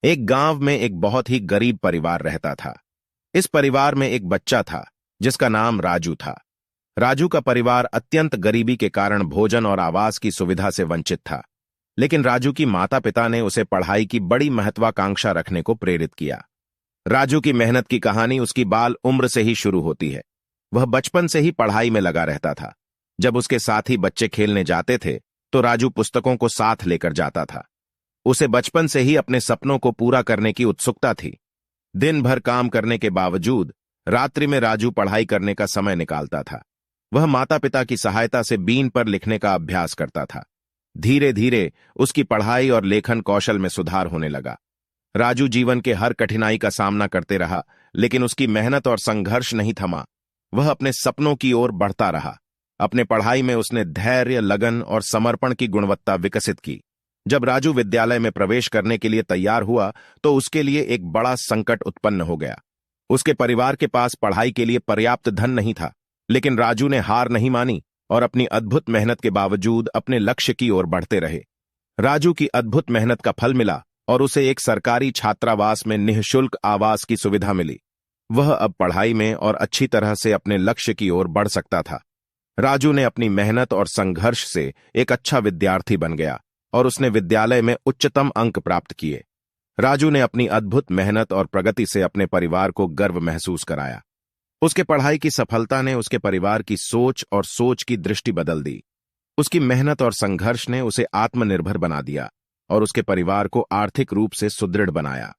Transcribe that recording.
एक गांव में एक बहुत ही गरीब परिवार रहता था। इस परिवार में एक बच्चा था जिसका नाम राजू था। राजू का परिवार अत्यंत गरीबी के कारण भोजन और आवास की सुविधा से वंचित था, लेकिन राजू की माता पिता ने उसे पढ़ाई की बड़ी महत्वाकांक्षा रखने को प्रेरित किया। राजू की मेहनत की कहानी उसकी बाल उम्र से ही शुरू होती है। वह बचपन से ही पढ़ाई में लगा रहता था। जब उसके साथी बच्चे खेलने जाते थे तो राजू पुस्तकों को साथ लेकर जाता था। उसे बचपन से ही अपने सपनों को पूरा करने की उत्सुकता थी। दिन भर काम करने के बावजूद रात्रि में राजू पढ़ाई करने का समय निकालता था। वह माता पिता की सहायता से बीन पर लिखने का अभ्यास करता था। धीरे धीरे उसकी पढ़ाई और लेखन कौशल में सुधार होने लगा। राजू जीवन के हर कठिनाई का सामना करते रहा, लेकिन उसकी मेहनत और संघर्ष नहीं थमा। वह अपने सपनों की ओर बढ़ता रहा। अपने पढ़ाई में उसने धैर्य, लगन और समर्पण की गुणवत्ता विकसित की। जब राजू विद्यालय में प्रवेश करने के लिए तैयार हुआ तो उसके लिए एक बड़ा संकट उत्पन्न हो गया। उसके परिवार के पास पढ़ाई के लिए पर्याप्त धन नहीं था, लेकिन राजू ने हार नहीं मानी और अपनी अद्भुत मेहनत के बावजूद अपने लक्ष्य की ओर बढ़ते रहे। राजू की अद्भुत मेहनत का फल मिला और उसे एक सरकारी छात्रावास में निःशुल्क आवास की सुविधा मिली। वह अब पढ़ाई में और अच्छी तरह से अपने लक्ष्य की ओर बढ़ सकता था। राजू ने अपनी मेहनत और संघर्ष से एक अच्छा विद्यार्थी बन गया और उसने विद्यालय में उच्चतम अंक प्राप्त किए। राजू ने अपनी अद्भुत मेहनत और प्रगति से अपने परिवार को गर्व महसूस कराया। उसके पढ़ाई की सफलता ने उसके परिवार की सोच और सोच की दृष्टि बदल दी। उसकी मेहनत और संघर्ष ने उसे आत्मनिर्भर बना दिया और उसके परिवार को आर्थिक रूप से सुदृढ़ बनाया।